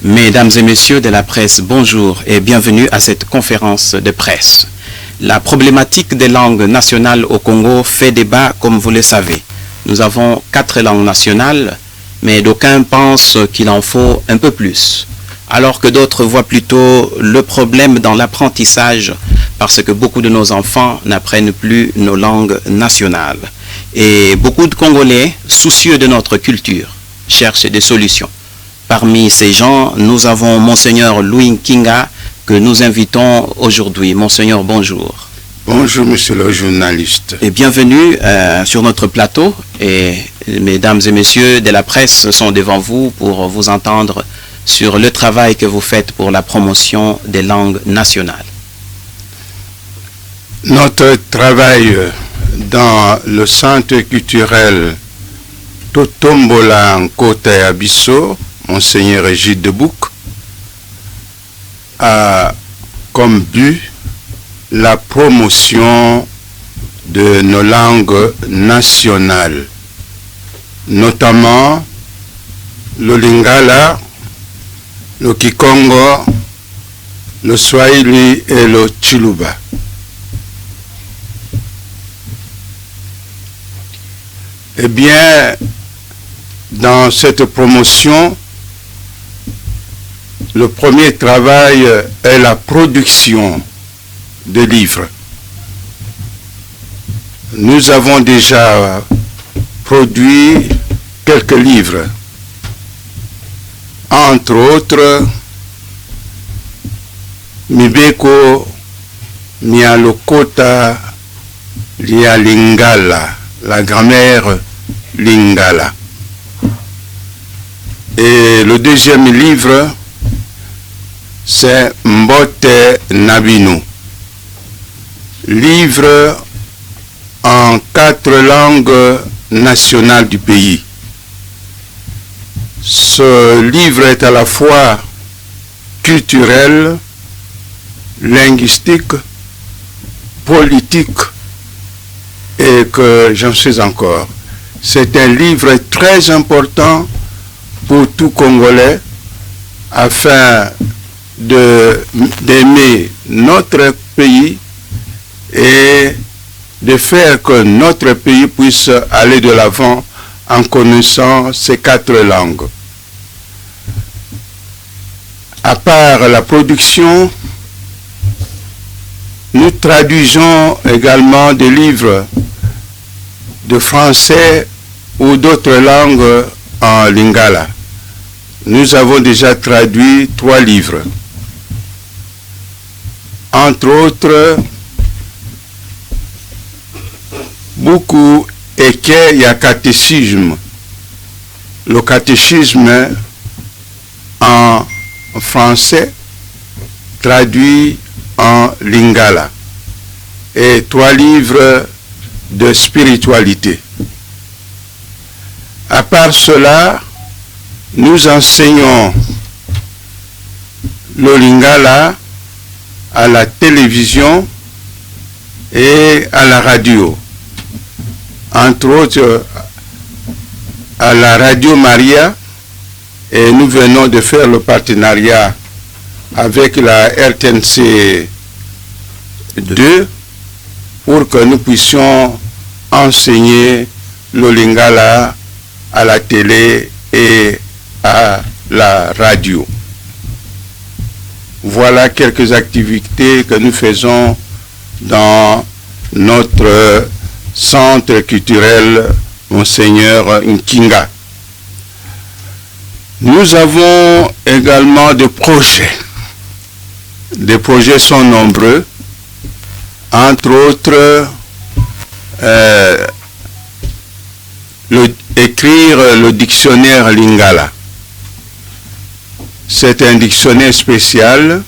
Mesdames et messieurs de la presse, bonjour et bienvenue à cette conférence de presse. La problématique des langues nationales au Congo fait débat, comme vous le savez. Nous avons 4 langues nationales, mais d'aucuns pensent qu'il en faut un peu plus. Alors que d'autres voient plutôt le problème dans l'apprentissage, parce que beaucoup de nos enfants n'apprennent plus nos langues nationales. Et beaucoup de Congolais, soucieux de notre culture, cherchent des solutions. Parmi ces gens, nous avons Monseigneur Louis Nkinga que nous invitons aujourd'hui. Monseigneur, bonjour. Bonjour, monsieur le journaliste. Et bienvenue sur notre plateau. Et mesdames et messieurs de la presse sont devant vous pour vous entendre sur le travail que vous faites pour la promotion des langues nationales. Notre travail dans le centre culturel Totombola en Côte Abisso, Monseigneur Egide de Bouc, a comme but la promotion de nos langues nationales, notamment le Lingala, le Kikongo, le Swahili et le Chiluba. Eh bien, dans cette promotion, le premier travail est la production de livres. Nous avons déjà produit quelques livres, entre autres Mibeko Mialokota Lia Lingala, la grammaire Lingala. Et le deuxième livre, c'est Mbote Nabinu, livre en 4 langues nationales du pays. Ce livre est à la fois culturel, linguistique, politique et que j'en sais encore. C'est un livre très important pour tout Congolais afin d'aimer notre pays et de faire que notre pays puisse aller de l'avant en connaissant ces 4 langues. À part la production, nous traduisons également des livres de français ou d'autres langues en lingala. Nous avons déjà traduit 3 livres. Entre autres, beaucoup équerre y a catéchisme. Le catéchisme en français traduit en lingala. Et 3 livres de spiritualité. À part cela, nous enseignons le lingala à la télévision et à la radio. Entre autres, à la Radio Maria, et nous venons de faire le partenariat avec la RTNC 2 pour que nous puissions enseigner le lingala à la télé et à la radio. Voilà quelques activités que nous faisons dans notre centre culturel Monseigneur Nkinga. Nous avons également des projets. Les projets sont nombreux. Entre autres, écrire le dictionnaire Lingala. C'est un dictionnaire spécial.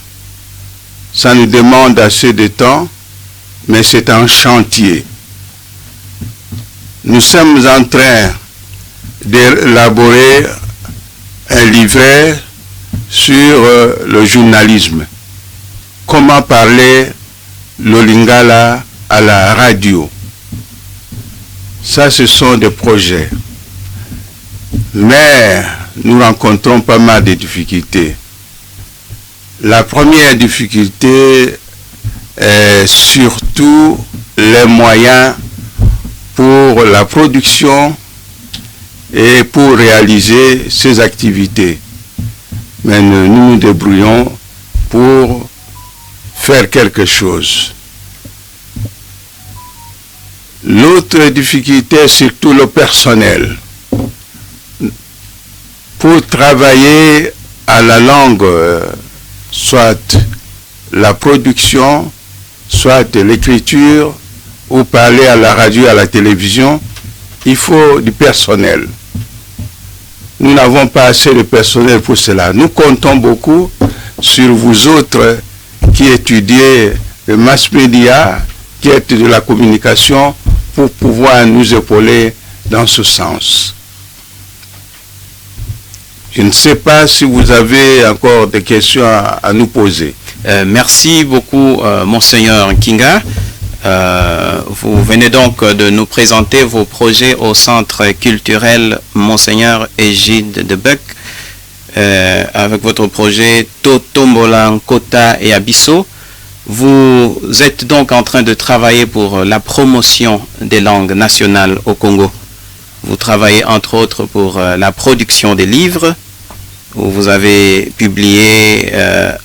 Ça nous demande assez de temps, mais c'est un chantier. Nous sommes en train d'élaborer un livret sur le journalisme. Comment parler le lingala à la radio. Ça, ce sont des projets. Mais nous rencontrons pas mal de difficultés. La première difficulté est surtout les moyens pour la production et pour réaliser ces activités. Mais nous nous débrouillons pour faire quelque chose. L'autre difficulté est surtout le personnel. Pour travailler à la langue, soit la production, soit l'écriture, ou parler à la radio, à la télévision, il faut du personnel. Nous n'avons pas assez de personnel pour cela. Nous comptons beaucoup sur vous autres qui étudiez le mass media, qui êtes de la communication, pour pouvoir nous épauler dans ce sens. Je ne sais pas si vous avez encore des questions à nous poser. Merci beaucoup, Monseigneur Nkinga. Vous venez donc de nous présenter vos projets au Centre culturel Monseigneur Égide de Buck, avec votre projet Totombola, Nkota et Abisso. Vous êtes donc en train de travailler pour la promotion des langues nationales au Congo. Vous travaillez entre autres pour la production des livres, où vous avez publié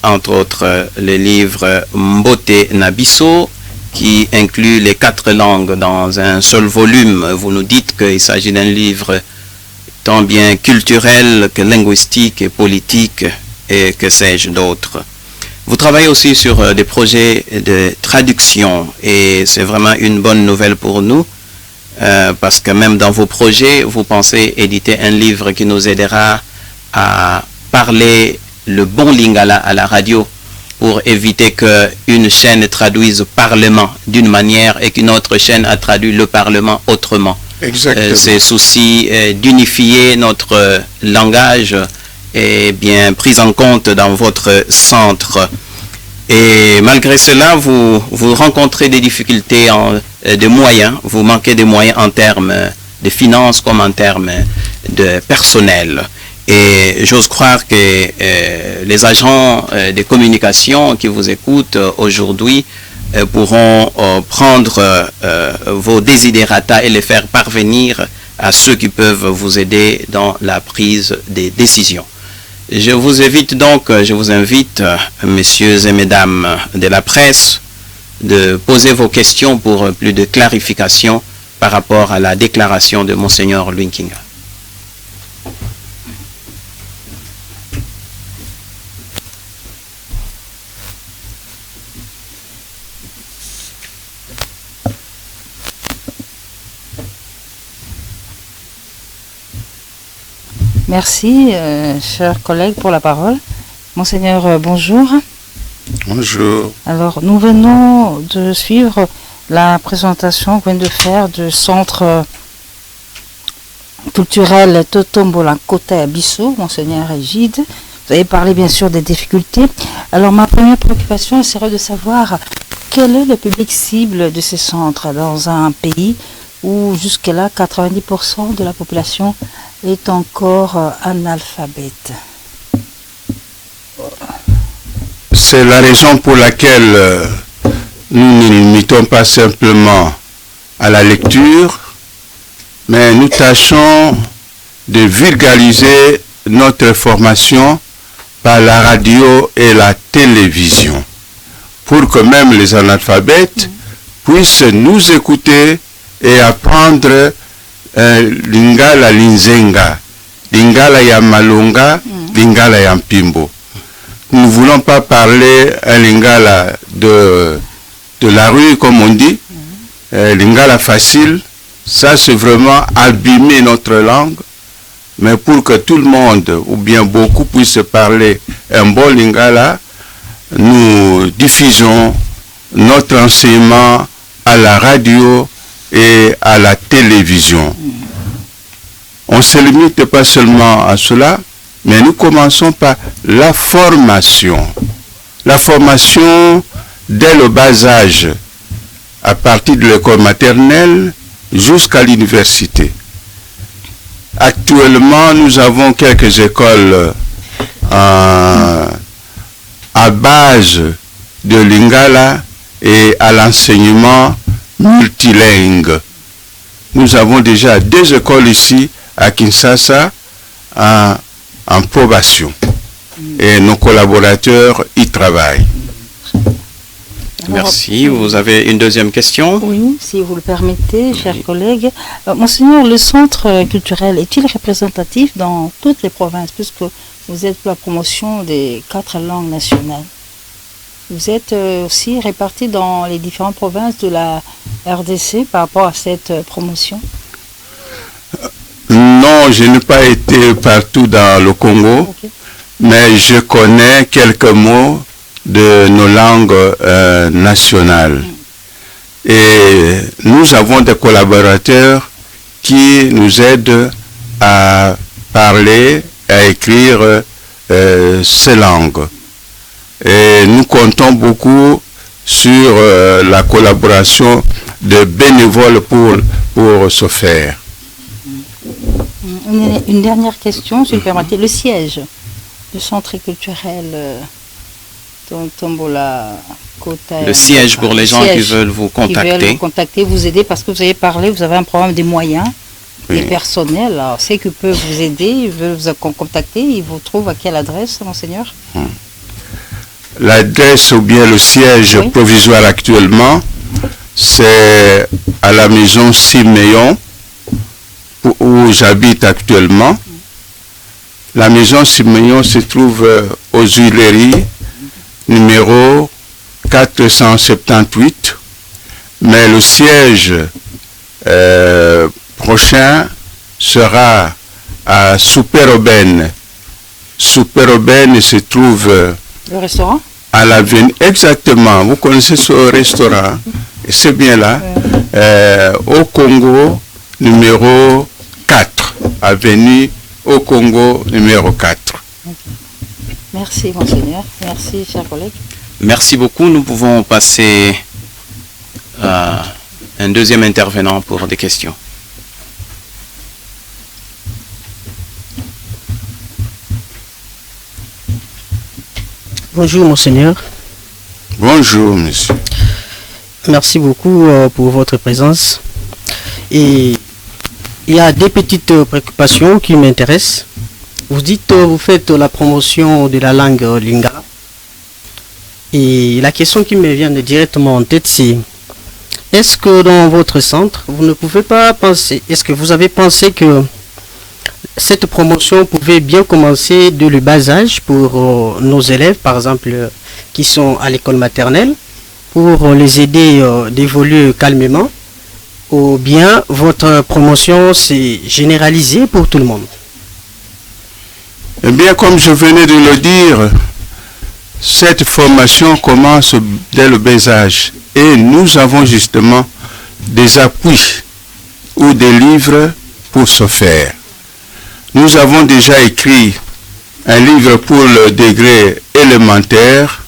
entre autres le livre Mbote Nabiso, qui inclut les 4 langues dans un seul volume. Vous nous dites qu'il s'agit d'un livre tant bien culturel que linguistique et politique et que sais-je d'autres. Vous travaillez aussi sur des projets de traduction et c'est vraiment une bonne nouvelle pour nous parce que même dans vos projets, vous pensez éditer un livre qui nous aidera à parler le bon lingala à la radio pour éviter qu'une chaîne traduise Parlement d'une manière et qu'une autre chaîne a traduit le Parlement autrement. Exactement. Ces soucis d'unifier notre langage est bien pris en compte dans votre centre. Et malgré cela, vous rencontrez des difficultés de moyens. Vous manquez de moyens en termes de finances comme en termes de personnel. Et j'ose croire que les agents de communication qui vous écoutent aujourd'hui pourront prendre vos desiderata et les faire parvenir à ceux qui peuvent vous aider dans la prise des décisions. Je vous invite, messieurs et mesdames de la presse, de poser vos questions pour plus de clarification par rapport à la déclaration de Monseigneur Nkinga. Merci, chers collègues, pour la parole. Monseigneur, bonjour. Bonjour. Alors, nous venons de suivre la présentation qu'on vient de faire du centre culturel Totombola, Nkota et Abisso, Monseigneur Égide. Vous avez parlé bien sûr des difficultés. Alors, ma première préoccupation serait de savoir quel est le public cible de ces centres dans un pays où jusque-là 90% de la population est encore analphabète. C'est la raison pour laquelle nous ne nous limitons pas simplement à la lecture, mais nous tâchons de vulgariser notre formation par la radio et la télévision, pour que même les analphabètes puissent nous écouter et apprendre Lingala Linzenga, Lingala ya Malunga, Lingala ya Mpimbo. Nous ne voulons pas parler un Lingala de la rue, comme on dit, Lingala facile. Ça, c'est vraiment abîmer notre langue. Mais pour que tout le monde, ou bien beaucoup, puisse parler un bon Lingala, nous diffusons notre enseignement à la radio et à la télévision. On ne se limite pas seulement à cela, mais nous commençons par la formation. La formation dès le bas âge, à partir de l'école maternelle jusqu'à l'université. Actuellement, nous avons quelques écoles en à base de lingala et à l'enseignement multilingue. Nous avons déjà 2 écoles ici à Kinshasa en probation et nos collaborateurs y travaillent. Merci. Vous avez une deuxième question? Oui, si vous le permettez, chers collègues. Monseigneur, le centre culturel est-il représentatif dans toutes les provinces, puisque vous êtes pour la promotion des 4 langues nationales? Vous êtes aussi répartis dans les différentes provinces de la RDC par rapport à cette promotion? Non, je n'ai pas été partout dans le Congo, mais je connais quelques mots de nos langues nationales. Et nous avons des collaborateurs qui nous aident à parler, à écrire ces langues. Et nous comptons beaucoup sur la collaboration de bénévoles pour ce faire. Une dernière question, si vous permettez. Le siège du centre culturel Tombola Kota. Le siège pour les gens qui veulent vous contacter. Qui veulent vous contacter, vous aider, parce que vous avez parlé, vous avez un problème des moyens, des personnels. Alors, ceux qui peuvent vous aider, ils veulent vous contacter, ils vous trouvent à quelle adresse, Monseigneur? L'adresse ou bien le siège provisoire actuellement, c'est à la maison Siméon, où j'habite actuellement. La maison Siméon se trouve aux Huileries, numéro 478, mais le siège prochain sera à Super-Aubenne. Super-Aubenne se trouve... Le restaurant? À l'avenue, exactement. Vous connaissez ce restaurant? C'est bien là. Au Congo, numéro 4. Avenue au Congo, numéro 4. Merci, Monseigneur. Merci, chers collègues. Merci beaucoup. Nous pouvons passer à un deuxième intervenant pour des questions. Bonjour, Monseigneur. Bonjour, monsieur. Merci beaucoup pour votre présence. Et il y a des petites préoccupations qui m'intéressent. Vous dites, vous faites la promotion de la langue lingala. Et la question qui me vient directement en tête, c'est est-ce que dans votre centre, vous ne pouvez pas penser, est-ce que vous avez pensé que cette promotion pouvait bien commencer dès le bas âge pour nos élèves, par exemple, qui sont à l'école maternelle, pour les aider d'évoluer calmement, ou bien votre promotion s'est généralisée pour tout le monde? Eh bien, comme je venais de le dire, cette formation commence dès le bas âge et nous avons justement des appuis ou des livres pour ce faire. Nous avons déjà écrit un livre pour le degré élémentaire,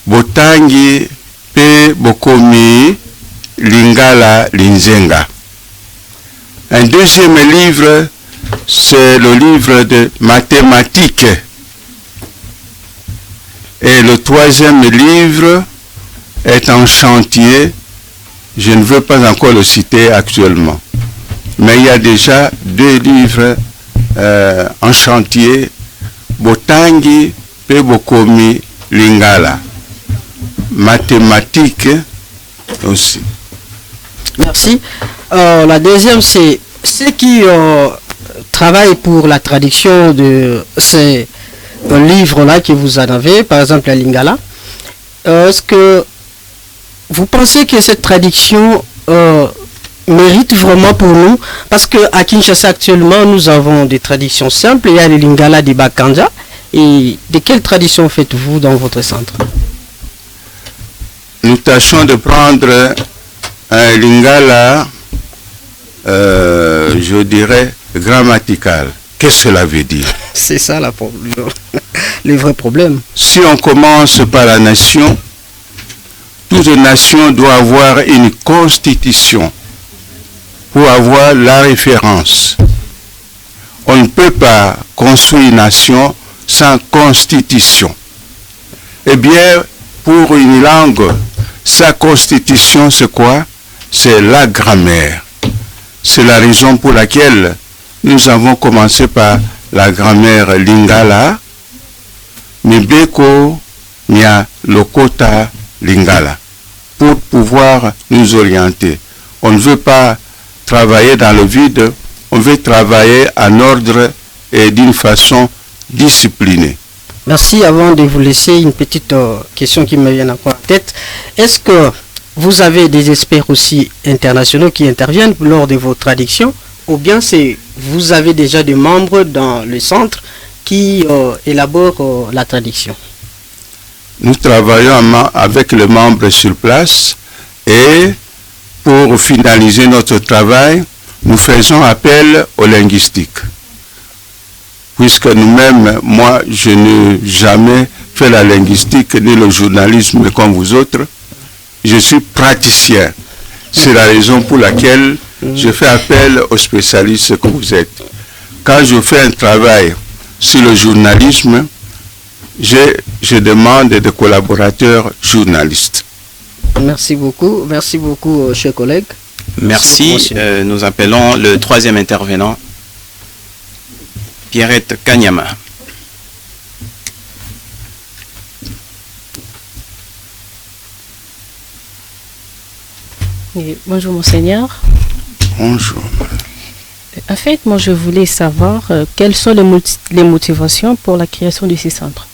Botangi Pe Bokomi Lingala Linzenga. Un deuxième livre, c'est le livre de mathématiques. Et le troisième livre est en chantier. Je ne veux pas encore le citer actuellement. Mais il y a déjà 2 livres en chantier, Botangi Pe Bokomi Lingala. Mathématiques aussi. Merci. La deuxième, c'est ceux qui travaillent pour la traduction de ces livres-là que vous en avez, par exemple la Lingala. Est-ce que vous pensez que cette traduction mérite vraiment pour nous? Parce qu'à Kinshasa actuellement, nous avons des traditions simples. Il y a les Lingala des Bakanja. Et de quelle tradition faites-vous dans votre centre? Nous tâchons de prendre un Lingala, je dirais, grammatical. Qu'est-ce que cela veut dire? C'est ça le vrai problème. Si on commence par la nation, toute nation doit avoir une constitution pour avoir la référence. On ne peut pas construire une nation sans constitution. Eh bien, pour une langue, sa constitution, c'est quoi? C'est la grammaire. C'est la raison pour laquelle nous avons commencé par la grammaire lingala, Mibeko, Nya Lokota Lingala, pour pouvoir nous orienter. On ne veut pas travailler dans le vide, on veut travailler en ordre et d'une façon disciplinée. Merci. Avant de vous laisser, une petite question qui me vient encore en tête. Est-ce que vous avez des experts aussi internationaux qui interviennent lors de vos traductions, ou bien vous avez déjà des membres dans le centre qui élaborent la traduction? Nous travaillons avec les membres sur place et pour finaliser notre travail, nous faisons appel aux linguistiques. Puisque nous-mêmes, moi, je n'ai jamais fait la linguistique ni le journalisme comme vous autres. Je suis praticien. C'est la raison pour laquelle je fais appel aux spécialistes que vous êtes. Quand je fais un travail sur le journalisme, je demande des collaborateurs journalistes. Merci beaucoup, chers collègues. Merci. Nous appelons le troisième intervenant, Pierrette Kanyama. Bonjour Monseigneur. Bonjour. En fait, moi je voulais savoir quelles sont les motivations pour la création de ces centres.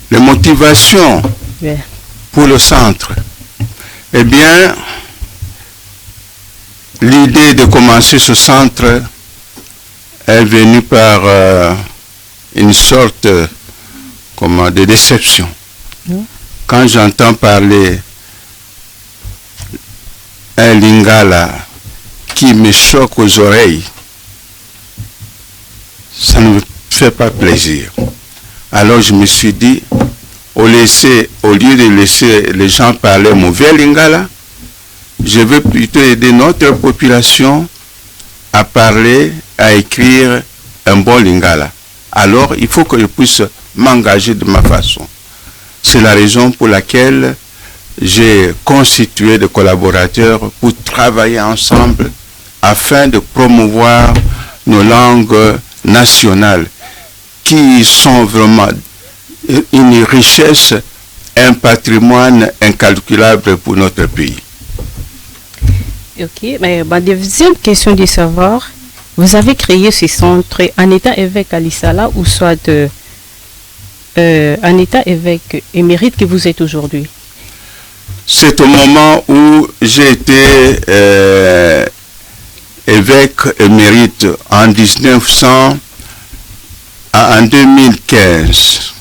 Les motivations pour le centre. Eh bien, l'idée de commencer ce centre est venue par une sorte de déception. Quand j'entends parler un lingala qui me choque aux oreilles, ça ne me fait pas plaisir. Alors je me suis dit, au lieu de laisser les gens parler mauvais lingala, je veux plutôt aider notre population à parler, à écrire un bon lingala. Alors il faut que je puisse m'engager de ma façon. C'est la raison pour laquelle j'ai constitué des collaborateurs pour travailler ensemble afin de promouvoir nos langues nationales qui sont vraiment une richesse, un patrimoine incalculable pour notre pays. Ok, mais ma deuxième question de savoir, vous avez créé ce centre en état évêque à Lissala ou soit en état évêque émérite que vous êtes aujourd'hui? C'est au moment où j'ai été évêque émérite en 2015.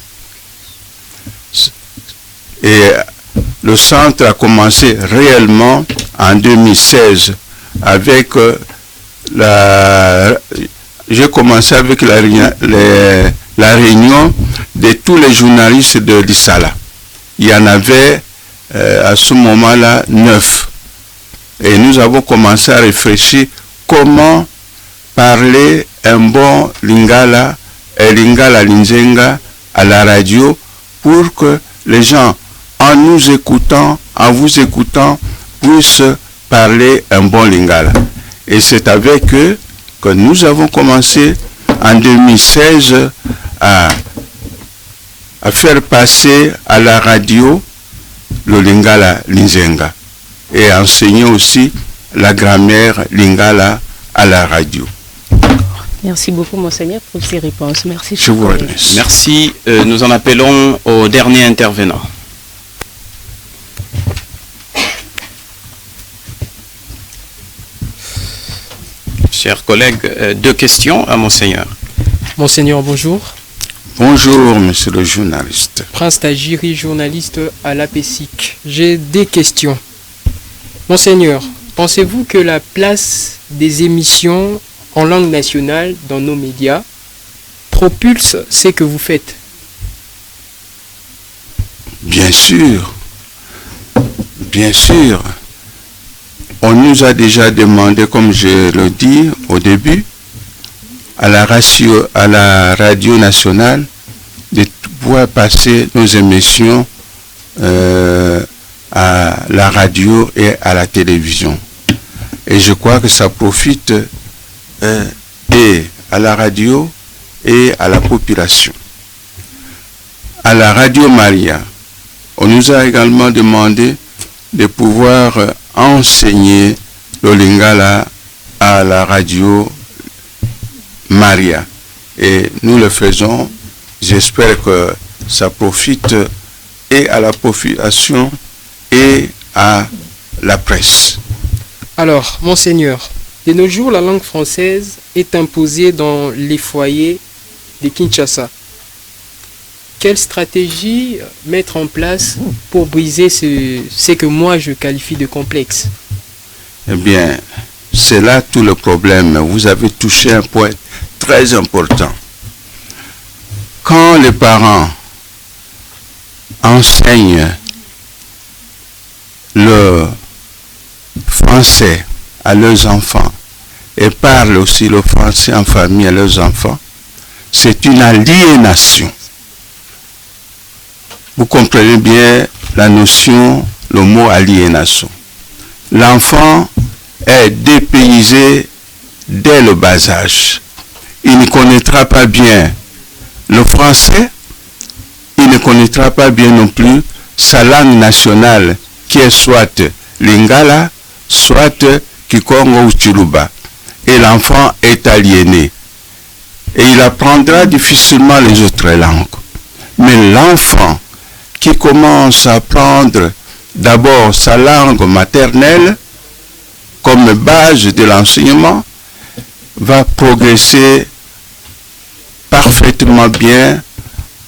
Et le centre a commencé réellement en 2016 avec j'ai commencé avec la réunion de tous les journalistes de Lissala. Il y en avait à ce moment-là 9. Et nous avons commencé à réfléchir comment parler un bon lingala et lingala linzenga à la radio pour que les gens, en nous écoutant, en vous écoutant, puissent parler un bon lingala. Et c'est avec eux que nous avons commencé en 2016 à faire passer à la radio le lingala linzenga et enseigner aussi la grammaire lingala à la radio. Merci beaucoup Monseigneur pour ces réponses. Merci. Je vous remercie. Merci. Nous en appelons au dernier intervenant. Chers collègues, deux questions à Monseigneur. Monseigneur, bonjour. Bonjour, monsieur le journaliste. Prince Tajiri, journaliste à l'APESIC. J'ai des questions. Monseigneur, pensez-vous que la place des émissions en langue nationale dans nos médias propulse ce que vous faites? Bien sûr. Bien sûr. On nous a déjà demandé, comme je le dis au début, à la radio nationale de pouvoir passer nos émissions à la radio et à la télévision. Et je crois que ça profite et à la radio et à la population. À la Radio Maria, on nous a également demandé de pouvoir enseigner le lingala à la Radio Maria. Et nous le faisons. J'espère que ça profite et à la population et à la presse. Alors, Monseigneur, de nos jours, la langue française est imposée dans les foyers de Kinshasa. Quelle stratégie mettre en place pour briser ce que moi je qualifie de complexe? Eh bien, c'est là tout le problème. Vous avez touché un point très important. Quand les parents enseignent le français à leurs enfants et parlent aussi le français en famille à leurs enfants, c'est une aliénation. Vous comprenez bien la notion, le mot aliénation. L'enfant est dépaysé dès le bas âge. Il ne connaîtra pas bien le français, il ne connaîtra pas bien non plus sa langue nationale, qui est soit lingala, soit kikongo ou chiluba. Et l'enfant est aliéné. Et il apprendra difficilement les autres langues. Mais l'enfant qui commence à apprendre d'abord sa langue maternelle comme base de l'enseignement va progresser parfaitement bien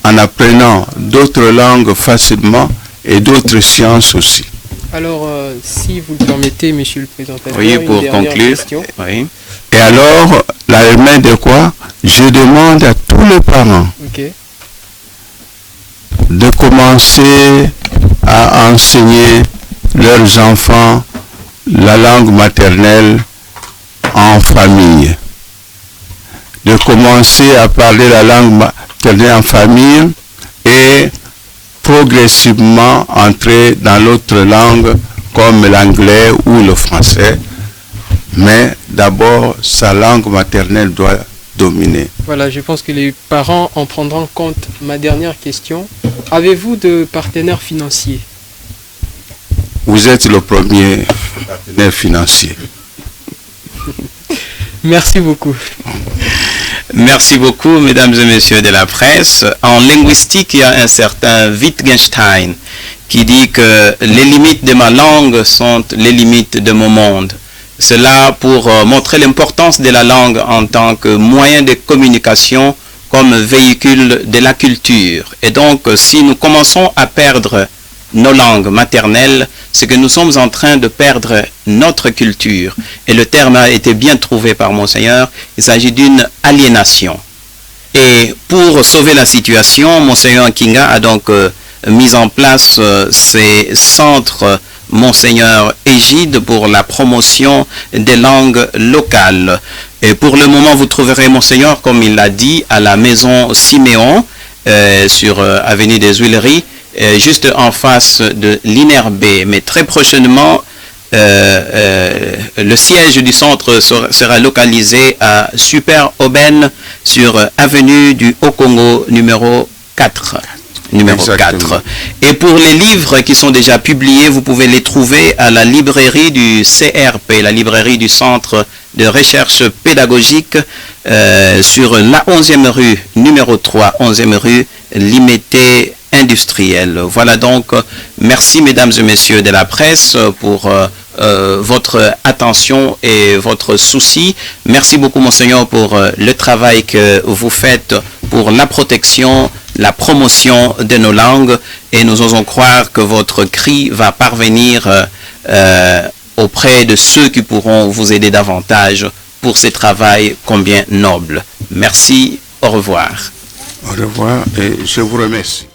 en apprenant d'autres langues facilement et d'autres sciences aussi. Alors, si vous le permettez, monsieur le présentateur, Oui, pour conclure. Oui. Et alors, la remède de quoi? Je demande à tous les parents de commencer à enseigner leurs enfants la langue maternelle en famille. De commencer à parler la langue maternelle en famille et progressivement entrer dans l'autre langue comme l'anglais ou le français. Mais d'abord, sa langue maternelle doit dominer. Voilà, je pense que les parents en prendront compte. Ma dernière question, avez-vous de partenaires financiers? Vous êtes le premier partenaire financier. Merci beaucoup. Merci beaucoup, mesdames et messieurs de la presse. En linguistique, il y a un certain Wittgenstein qui dit que les limites de ma langue sont les limites de mon monde. Cela pour montrer l'importance de la langue en tant que moyen de communication comme véhicule de la culture. Et donc, si nous commençons à perdre nos langues maternelles, c'est que nous sommes en train de perdre notre culture. Et le terme a été bien trouvé par Monseigneur. Il s'agit d'une aliénation. Et pour sauver la situation, Monseigneur Kinga a donc mis en place ces centres Monseigneur Égide pour la promotion des langues locales. Et pour le moment, vous trouverez Monseigneur, comme il l'a dit, à la maison Siméon, sur avenue des Huileries, juste en face de l'INRB. Mais très prochainement, le siège du centre sera localisé à Super Aubaine, sur avenue du Haut-Congo numéro 4. Numéro 4. Et pour les livres qui sont déjà publiés, vous pouvez les trouver à la librairie du CRP, la librairie du Centre de Recherche Pédagogique, sur la 11e rue, numéro 3, 11e rue, Limité Industriel. Voilà donc, merci mesdames et messieurs de la presse pour votre attention et votre souci. Merci beaucoup Monseigneur pour le travail que vous faites pour la protection, la promotion de nos langues, et nous osons croire que votre cri va parvenir auprès de ceux qui pourront vous aider davantage pour ce travail combien noble. Merci, au revoir. Au revoir et je vous remercie.